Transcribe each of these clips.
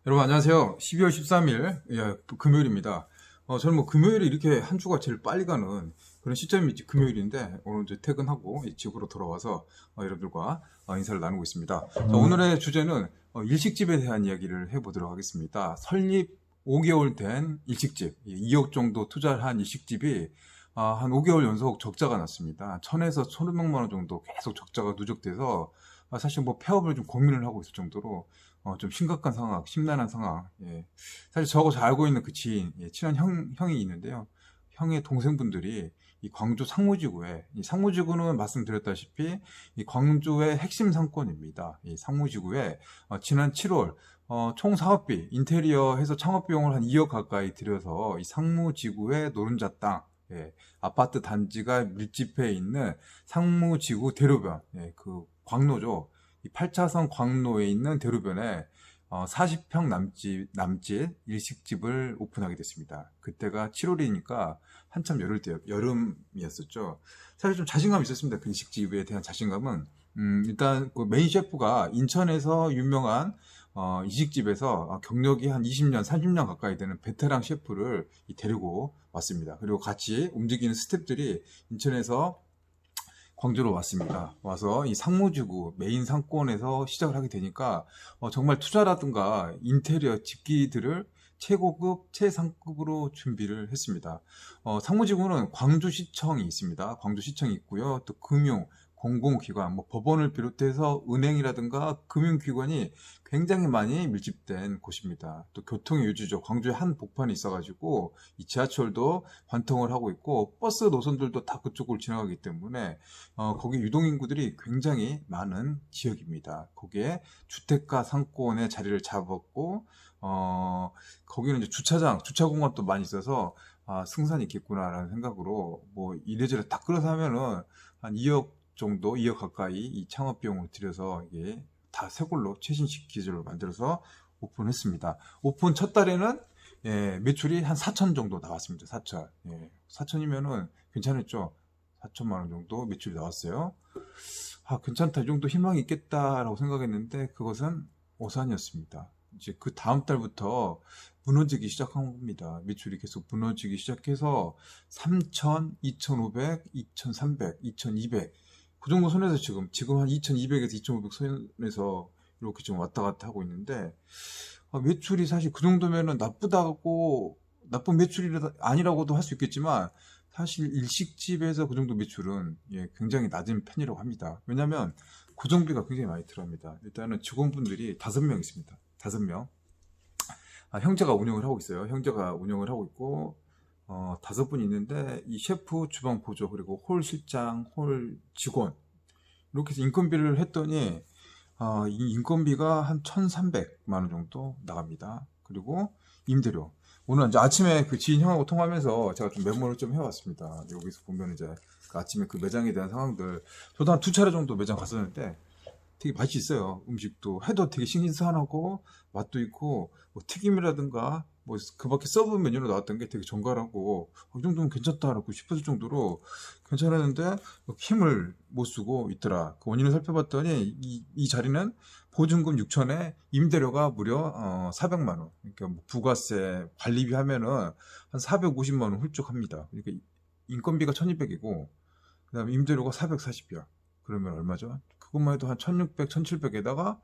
여러분 안녕하세요. 12월 13일 금요일입니다. 저는 뭐 금요일이 이렇게 한 주가 제일 빨리 가는 그런 시점이 금요일인데 오늘 이제 퇴근하고 집으로 돌아와서 여러분들과 인사를 나누고 있습니다. 자, 오늘의 주제는 일식집에 대한 이야기를 해보도록 하겠습니다. 설립 5개월 된 일식집, 2억 정도 투자를 한 일식집이 한 5개월 연속 적자가 났습니다. 1000에서 1500만 원 정도 계속 적자가 누적돼서 사실 뭐 폐업을 좀 고민을 하고 있을 정도로 좀 심각한 상황, 심란한 상황. 예. 사실 저하고 잘 알고 있는 그 지인, 친한 형이 있는데요. 형의 동생분들이 이 광주 상무지구에, 이 상무지구는 말씀드렸다시피 이 광주의 핵심 상권입니다. 이 상무지구에 지난 7월 총 사업비, 인테리어 해서 창업 비용을 한 2억 가까이 들여서 이 상무지구의 노른자 땅, 아파트 단지가 밀집해 있는 상무지구 대로변, 그 광로죠. 이 8차선 광로에 있는 대로변에 40평 남짓 일식집을 오픈하게 됐습니다. 그때가 7월이니까 한참 여름이었었죠. 사실 좀 자신감이 있었습니다. 그 일식집에 대한 자신감은. 일단 그 메인 셰프가 인천에서 유명한 일식집에서 경력이 한 20년, 30년 가까이 되는 베테랑 셰프를 데리고 왔습니다. 그리고 같이 움직이는 스태프들이 인천에서 광주로 왔습니다. 와서 이 상무지구 메인 상권에서 시작을 하게 되니까 정말 투자라든가 인테리어 집기들을 최고급, 최상급으로 준비를 했습니다. 상무지구는 광주시청이 있습니다. 광주시청이 있고요. 또 금융, 공공기관, 뭐 법원을 비롯해서 은행이라든가 금융기관이 굉장히 많이 밀집된 곳입니다. 또 교통의 요지죠. 광주에 한 복판이 있어가지고 이 지하철도 관통을 하고 있고 버스 노선들도 다 그쪽으로 지나가기 때문에 거기 유동인구들이 굉장히 많은 지역입니다. 거기에 주택가 상권에 자리를 잡았고 거기는 이제 주차 공간도 많이 있어서 승산이 있겠구나라는 생각으로 뭐 이래저래 다 끌어서 하면은 한 2억 정도, 2억 가까이 이 창업 비용을 들여서 이게 다 새걸로 최신식 기술을 만들어서 오픈했습니다. 오픈 첫 달에는 매출이 한 4천 정도 나왔습니다. 4천. 4천이면은 괜찮았죠. 4천만 원 정도 매출이 나왔어요. 괜찮다. 이 정도 희망이 있겠다라고 생각했는데 그것은 오산이었습니다. 이제 그 다음 달부터 무너지기 시작한 겁니다. 매출이 계속 무너지기 시작해서 3천, 2,500, 2,300, 2,200 그 정도 선에서 지금 한 2,200에서 2,500 선에서 이렇게 좀 왔다 갔다 하고 있는데 매출이 사실 그 정도면은 나쁜 매출이 아니라고도 할 수 있겠지만 사실 일식집에서 그 정도 매출은 굉장히 낮은 편이라고 합니다. 왜냐하면 고정비가 굉장히 많이 들어갑니다. 일단은 직원분들이 5명 있습니다. 5명. 형제가 운영을 하고 있어요. 형제가 운영을 하고 있고 5분 있는데 이 셰프, 주방 보조, 그리고 홀 실장, 홀 직원 이렇게 해서 인건비를 했더니 이 인건비가 한 1,300만 원 정도 나갑니다. 그리고 임대료. 오늘 이제 아침에 그 지인 형하고 통화하면서 제가 좀 메모를 좀 해왔습니다. 여기서 보면 이제 그 아침에 그 매장에 대한 상황들. 저도 한 2차례 정도 매장 갔었는데 되게 맛이 있어요. 음식도 해도 되게 신선하고 맛도 있고 뭐 튀김이라든가 뭐 그 밖에 서브 메뉴로 나왔던 게 되게 정갈하고 이 정도면 괜찮다라고 싶었을 정도로 괜찮았는데 힘을 못 쓰고 있더라. 그 원인을 살펴봤더니 이 자리는 보증금 6천에 임대료가 무려 400만 원. 그러니까 뭐 부가세, 관리비 하면은 한 450만 원 훌쩍 합니다. 그러니까 인건비가 1200이고 그다음에 임대료가 440이야. 그러면 얼마죠? 그것만 해도 한 1600, 1700에다가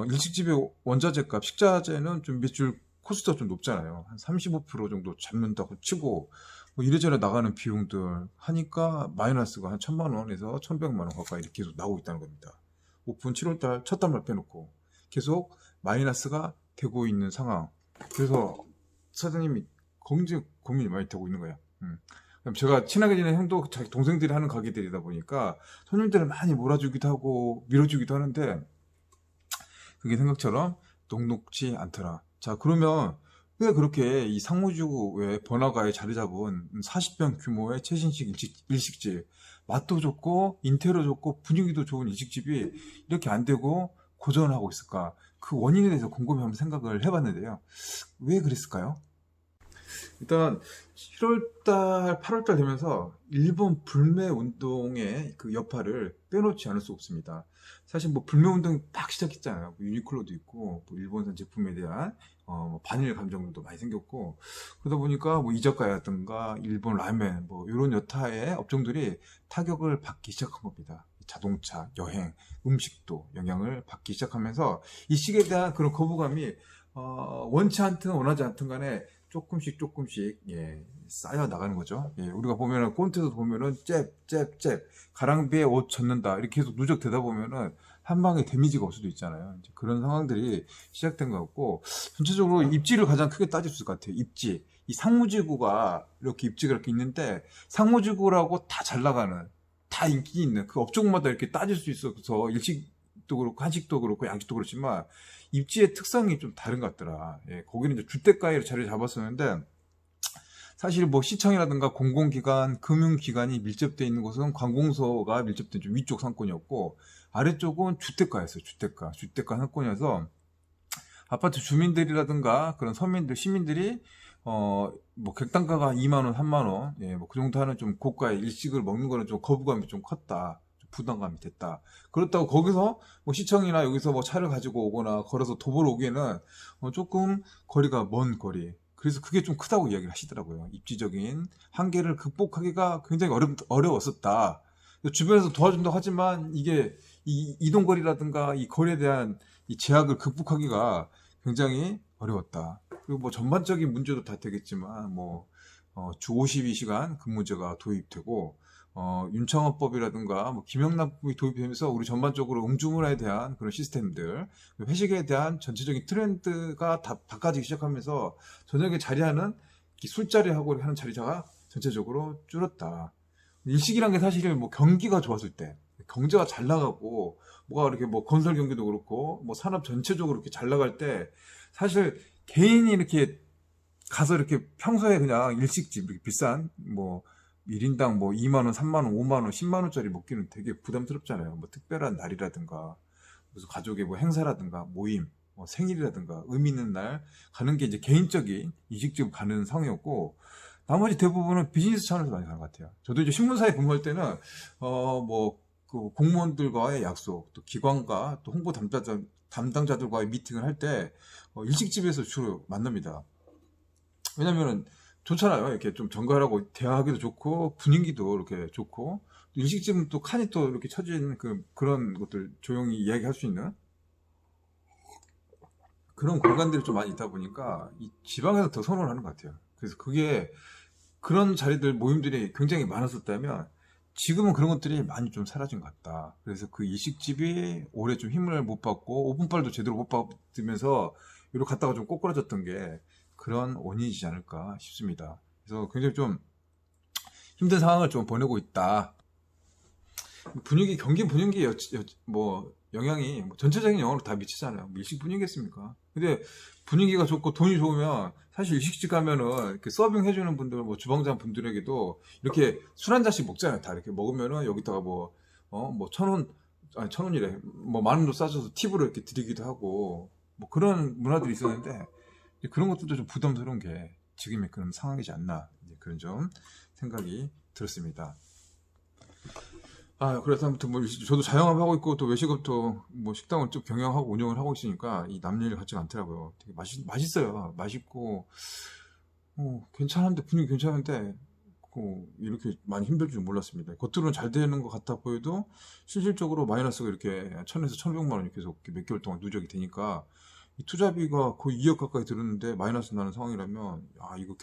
일식집의 원자재 값, 식자재는 좀 매출 코스트가 좀 높잖아요. 한 35% 정도 잡는다고 치고 뭐 이래저래 나가는 비용들 하니까 마이너스가 한 1000만 원에서 1100만 원 가까이 이렇게 계속 나오고 있다는 겁니다. 오픈 7월달 첫 달만 빼놓고 계속 마이너스가 되고 있는 상황. 그래서 사장님이 굉장히 고민이 많이 되고 있는 거예요. 제가 친하게 지낸 형도 자기 동생들이 하는 가게들이다 보니까 손님들을 많이 몰아주기도 하고 밀어주기도 하는데 그게 생각처럼 녹록지 않더라. 자, 그러면 왜 그렇게 이 상무지구에 번화가에 자리 잡은 40평 규모의 최신식 일식집, 맛도 좋고 인테리어 좋고 분위기도 좋은 일식집이 이렇게 안 되고 고전하고 있을까? 그 원인에 대해서 곰곰이 한번 생각을 해봤는데요. 왜 그랬을까요? 일단 7월달, 8월달 되면서 일본 불매 운동의 그 여파를 빼놓지 않을 수 없습니다. 사실 뭐 불매 운동이 막 시작했잖아요. 뭐 유니클로도 있고, 뭐 일본산 제품에 대한 뭐 반일 감정도 많이 생겼고, 그러다 보니까 뭐 이자카야라든가 일본 라멘 뭐 이런 여타의 업종들이 타격을 받기 시작한 겁니다. 자동차, 여행, 음식도 영향을 받기 시작하면서 이 시기에 대한 그런 거부감이 원치 않든 원하지 않든 간에 조금씩 예, 쌓여 나가는 거죠. 예, 우리가 보면은 꼰트에서 보면은 잽 가랑비에 옷 젖는다 이렇게 계속 누적되다 보면은 한 방에 데미지가 올 수도 있잖아요. 이제 그런 상황들이 시작된 것 같고, 전체적으로 입지를 가장 크게 따질 수 있을 것 같아요. 입지, 이 상무지구가 이렇게 입지가 이렇게 있는데 상무지구라고 다 잘 나가는, 다 인기 있는 그 업종마다 이렇게 따질 수 있어서 일식도 그렇고 한식도 그렇고 양식도 그렇지만 입지의 특성이 좀 다른 것 같더라. 예, 거기는 이제 주택가에 자리를 잡았었는데, 사실 뭐 시청이라든가 공공기관, 금융기관이 밀접되어 있는 곳은 관공서가 밀접된 좀 위쪽 상권이었고, 아래쪽은 주택가였어요. 주택가 상권이어서 아파트 주민들이라든가 그런 서민들, 시민들이 뭐 객단가가 2만 원, 3만 원, 예, 뭐 그 정도 하는 좀 고가의 일식을 먹는 거는 좀 거부감이 좀 컸다. 좀 부담감이 됐다. 그렇다고 거기서 뭐 시청이나 여기서 뭐 차를 가지고 오거나 걸어서 도보로 오기에는 조금 거리가 먼 거리. 그래서 그게 좀 크다고 이야기를 하시더라고요. 입지적인 한계를 극복하기가 굉장히 어려웠었다. 주변에서 도와준다고 하지만 이게 이 이동거리라든가 이 거리에 대한 이 제약을 극복하기가 굉장히 어려웠다. 그리고 뭐 전반적인 문제도 다 되겠지만 뭐 주 52시간 근무제가 도입되고 윤창호법이라든가 뭐 김영란법이 도입되면서 우리 전반적으로 음주문화에 대한 그런 시스템들, 회식에 대한 전체적인 트렌드가 다 바꿔지기 시작하면서 저녁에 자리하는 술자리하고 하는 자리자가 전체적으로 줄었다. 일식이란 게 사실 뭐 경기가 좋았을 때, 경제가 잘 나가고 뭐가 이렇게 뭐 건설 경기도 그렇고 뭐 산업 전체적으로 이렇게 잘 나갈 때 사실 개인이 이렇게 가서 이렇게 평소에 그냥 일식집 이렇게 비싼 뭐 1인당 뭐 2만 원, 3만 원, 5만 원, 10만 원짜리 먹기는 되게 부담스럽잖아요. 뭐 특별한 날이라든가 무슨 가족의 뭐 행사라든가 모임, 뭐 생일이라든가 의미 있는 날 가는 게 이제 개인적인 이식집 가는 상황이었고, 나머지 대부분은 비즈니스 차원에서 많이 가는 것 같아요. 저도 이제 신문사에 근무할 때는 뭐 그 공무원들과의 약속, 또 기관과 또 홍보 담당자들과의 미팅을 할 때 일식집에서 주로 만납니다. 왜냐면은 좋잖아요. 이렇게 좀 정갈하고 대화하기도 좋고 분위기도 이렇게 좋고, 일식집은 또 칸이 또 이렇게 쳐진 그런 것들 조용히 이야기할 수 있는 그런 공간들이 좀 많이 있다 보니까 이 지방에서 더 선호를 하는 것 같아요. 그래서 그게 그런 자리들 모임들이 굉장히 많았었다면 지금은 그런 것들이 많이 좀 사라진 것 같다. 그래서 그 일식집이 올해 좀 힘을 못 받고 오픈빨도 제대로 못 받으면서 이렇게 갔다가 좀 꼬꾸라졌던 게 그런 원인이지 않을까 싶습니다. 그래서 굉장히 좀 힘든 상황을 좀 보내고 있다. 경기 분위기 뭐 영향이 뭐 전체적인 영향으로 다 미치잖아요. 뭐 일식 분위기겠습니까? 근데 분위기가 좋고 돈이 좋으면 사실 일식집 가면은 이렇게 서빙 해주는 분들, 뭐 주방장 분들에게도 이렇게 술 한 잔씩 먹잖아요. 다 이렇게 먹으면은 여기다가 뭐 1,000원, 아니 1,000원이래. 뭐 10,000원도 싸줘서 팁으로 이렇게 드리기도 하고 뭐 그런 문화들이 있었는데, 그런 것들도 좀 부담스러운 게 지금의 그런 상황이지 않나, 이제 그런 좀 생각이 들었습니다. 그래서 아무튼 뭐 저도 자영업 하고 있고 또 외식업도 뭐 식당을 좀 경영하고 운영을 하고 있으니까 이 남일이 같지가 않더라고요. 되게 맛있어요. 맛있고 괜찮은데, 분위기 괜찮은데 이렇게 많이 힘들 줄 몰랐습니다. 겉으로는 잘 되는 것 같아 보여도 실질적으로 마이너스가 이렇게 1,000에서 1,500만 원이 계속 몇 개월 동안 누적이 되니까 이 투자비가 거의 2억 가까이 들었는데 마이너스 나는 상황이라면, 이거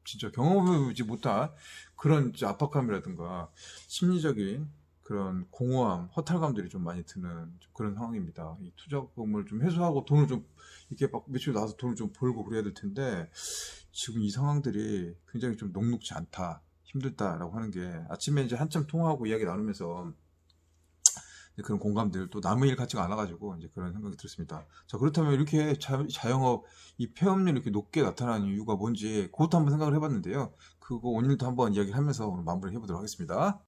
진짜 경험해보지 못한 그런 진짜 압박감이라든가 심리적인 그런 공허함, 허탈감들이 좀 많이 드는 좀 그런 상황입니다. 이 투자금을 좀 회수하고 돈을 좀 이렇게 막 매출 나와서 돈을 좀 벌고 그래야 될 텐데, 지금 이 상황들이 굉장히 좀 녹록지 않다, 힘들다라고 하는 게 아침에 이제 한참 통화하고 이야기 나누면서 그런 공감들, 또 남의 일 같지가 않아가지고 이제 그런 생각이 들었습니다. 자, 그렇다면 이렇게 자영업 이 폐업률이 이렇게 높게 나타나는 이유가 뭔지 그것도 한번 생각을 해봤는데요. 그거 오늘도 한번 이야기를 하면서 오늘 마무리를 해보도록 하겠습니다.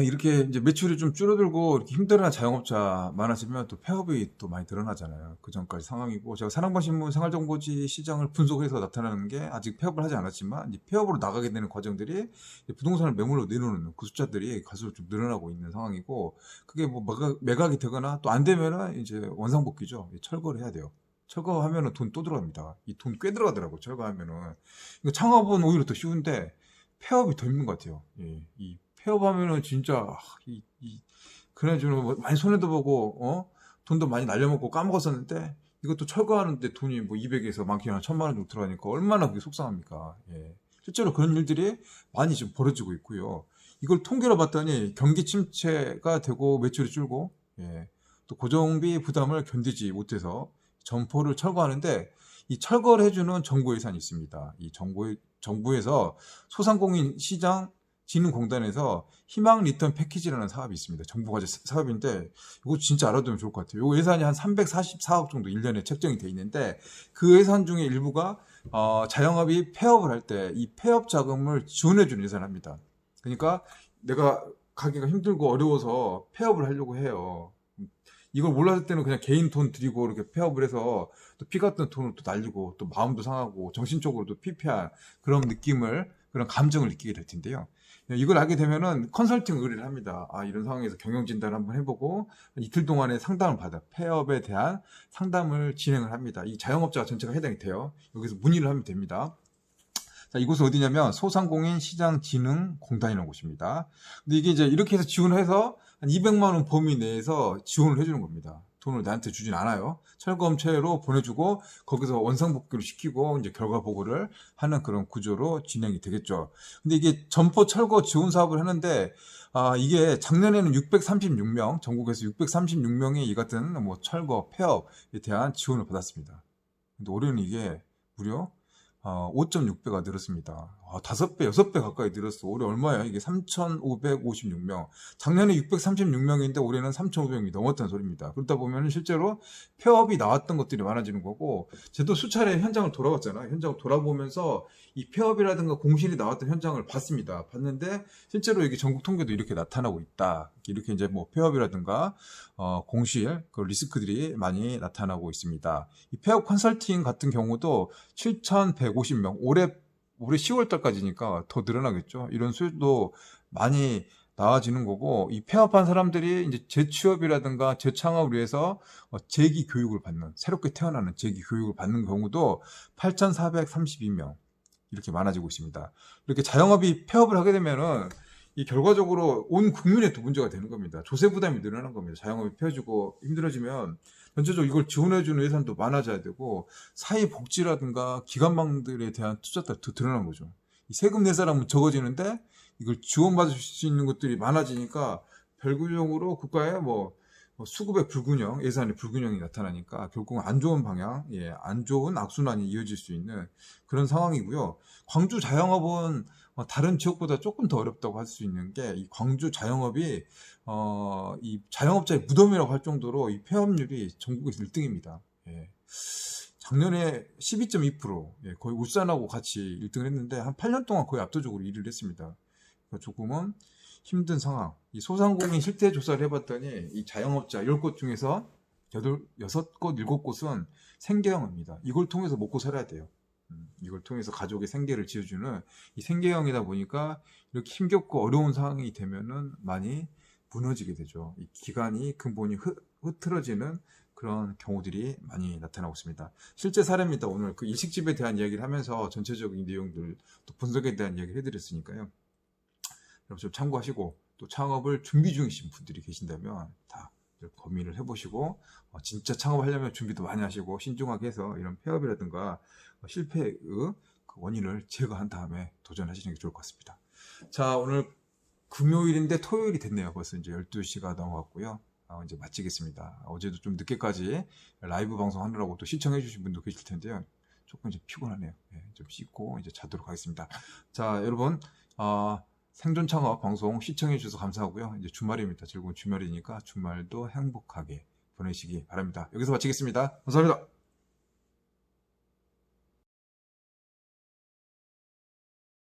이렇게 이제 매출이 좀 줄어들고 이렇게 힘들어하는 자영업자 많아지면 또 폐업이 또 많이 늘어나잖아요. 그 전까지 상황이고, 제가 산업신문 생활정보지 시장을 분석해서 나타나는 게 아직 폐업을 하지 않았지만, 이제 폐업으로 나가게 되는 과정들이 이제 부동산을 매물로 내놓는 그 숫자들이 갈수록 좀 늘어나고 있는 상황이고, 그게 뭐 매각이 되거나 또 안 되면은 이제 원상복귀죠. 철거를 해야 돼요. 철거하면은 돈 또 들어갑니다. 이 돈 꽤 들어가더라고, 철거하면은. 이거 창업은 오히려 더 쉬운데, 폐업이 더 힘든 것 같아요. 예, 이 폐업하면은 진짜 그래가지고 뭐 많이 손해도 보고 돈도 많이 날려먹고 까먹었었는데 이것도 철거하는데 돈이 뭐 200에서 많게는 한 1000만 원 정도 들어가니까 얼마나 그게 속상합니까. 예. 실제로 그런 일들이 많이 지금 벌어지고 있고요. 이걸 통계로 봤더니 경기 침체가 되고 매출이 줄고, 예, 또 고정비 부담을 견디지 못해서 점포를 철거하는데, 이 철거를 해주는 정부 예산이 있습니다. 이 정부에서 소상공인 시장 진흥공단에서 희망 리턴 패키지라는 사업이 있습니다. 정부가 사업인데 이거 진짜 알아두면 좋을 것 같아요. 이 예산이 한 344억 정도 1년에 책정이 돼 있는데, 그 예산 중에 일부가 자영업이 폐업을 할 때 이 폐업 자금을 지원해 주는 예산을 합니다. 그러니까 내가 가기가 힘들고 어려워서 폐업을 하려고 해요. 이걸 몰랐을 때는 그냥 개인 돈 들이고 이렇게 폐업을 해서 또 피 같은 돈을 또 날리고 또 마음도 상하고 정신적으로도 피폐한 그런 느낌을, 그런 감정을 느끼게 될 텐데요. 이걸 하게 되면은 컨설팅 의뢰를 합니다. 이런 상황에서 경영 진단을 한번 해보고 이틀 동안의 상담을 받아 폐업에 대한 상담을 진행을 합니다. 이 자영업자가 전체가 해당이 돼요. 여기서 문의를 하면 됩니다. 자, 이곳은 어디냐면 소상공인 시장진흥공단이라는 곳입니다. 근데 이게 이제 이렇게 해서 지원을 해서 한 200만 원 범위 내에서 지원을 해주는 겁니다. 돈을 나한테 주진 않아요. 철거업체로 보내주고 거기서 원상복귀를 시키고 이제 결과 보고를 하는 그런 구조로 진행이 되겠죠. 근데 이게 점포 철거 지원 사업을 하는데, 이게 작년에는 636명, 전국에서 636명이 이 같은 뭐 철거 폐업에 대한 지원을 받았습니다. 근데 올해는 이게 무려 5.6배가 늘었습니다. 5배, 6배 가까이 늘었어. 올해 얼마야? 이게 3,556명. 작년에 636명인데 올해는 3,500명이 넘었다는 소리입니다. 그러다 보면 실제로 폐업이 나왔던 것들이 많아지는 거고, 저도 수차례 현장을 돌아봤잖아요. 현장을 돌아보면서 이 폐업이라든가 공실이 나왔던 현장을 봤습니다. 봤는데 실제로 이게 전국 통계도 이렇게 나타나고 있다. 이렇게 이제 뭐 폐업이라든가 공실, 그 리스크들이 많이 나타나고 있습니다. 이 폐업 컨설팅 같은 경우도 7,150명, 올해 10월 달까지니까 더 늘어나겠죠. 이런 수요도 많이 나아지는 거고, 이 폐업한 사람들이 이제 재취업이라든가 재창업을 위해서 재기 교육을 받는, 새롭게 태어나는 재기 교육을 받는 경우도 8,432명 이렇게 많아지고 있습니다. 이렇게 자영업이 폐업을 하게 되면은 이 결과적으로 온 국민의 또 문제가 되는 겁니다. 조세 부담이 늘어나는 겁니다. 자영업이 폐해지고 힘들어지면 전체적으로 이걸 지원해주는 예산도 많아져야 되고, 사회복지라든가 기관망들에 대한 투자도 더 드러난 거죠. 이 세금 낼 사람은 적어지는데 이걸 지원받을 수 있는 것들이 많아지니까 별구적으로 국가의 뭐 수급의 불균형, 예산의 불균형이 나타나니까 결국 안 좋은 방향, 안 좋은 악순환이 이어질 수 있는 그런 상황이고요. 광주 자영업은 다른 지역보다 조금 더 어렵다고 할 수 있는 게, 이 광주 자영업이 이 자영업자의 무덤이라고 할 정도로 이 폐업률이 전국에서 1등입니다. 작년에 12.2%, 거의 울산하고 같이 1등을 했는데 한 8년 동안 거의 압도적으로 1위를 했습니다. 그러니까 조금은 힘든 상황. 이 소상공인 실태 조사를 해봤더니 이 자영업자 10곳 중에서 6곳, 7곳은 생계형입니다. 이걸 통해서 먹고 살아야 돼요. 이걸 통해서 가족의 생계를 지어주는 이 생계형이다 보니까 이렇게 힘겹고 어려운 상황이 되면은 많이 무너지게 되죠. 이 기간이 근본이 흐트러지는 그런 경우들이 많이 나타나고 있습니다. 실제 사례입니다. 오늘 그 일식집에 대한 이야기를 하면서 전체적인 내용들, 또 분석에 대한 이야기를 해드렸으니까요. 여러분 좀 참고하시고, 또 창업을 준비 중이신 분들이 계신다면 다 고민을 해보시고, 진짜 창업하려면 준비도 많이 하시고 신중하게 해서 이런 폐업이라든가 실패의 그 원인을 제거한 다음에 도전하시는 게 좋을 것 같습니다. 자, 오늘 금요일인데 토요일이 됐네요. 벌써 이제 12시가 넘어갔고요. 이제 마치겠습니다. 어제도 좀 늦게까지 라이브 방송 하느라고 또 시청해 주신 분도 계실 텐데요. 조금 이제 피곤하네요. 좀 씻고 이제 자도록 하겠습니다. 자, 여러분, 생존 창업 방송 시청해 주셔서 감사하고요. 이제 주말입니다. 즐거운 주말이니까 주말도 행복하게 보내시기 바랍니다. 여기서 마치겠습니다. 감사합니다.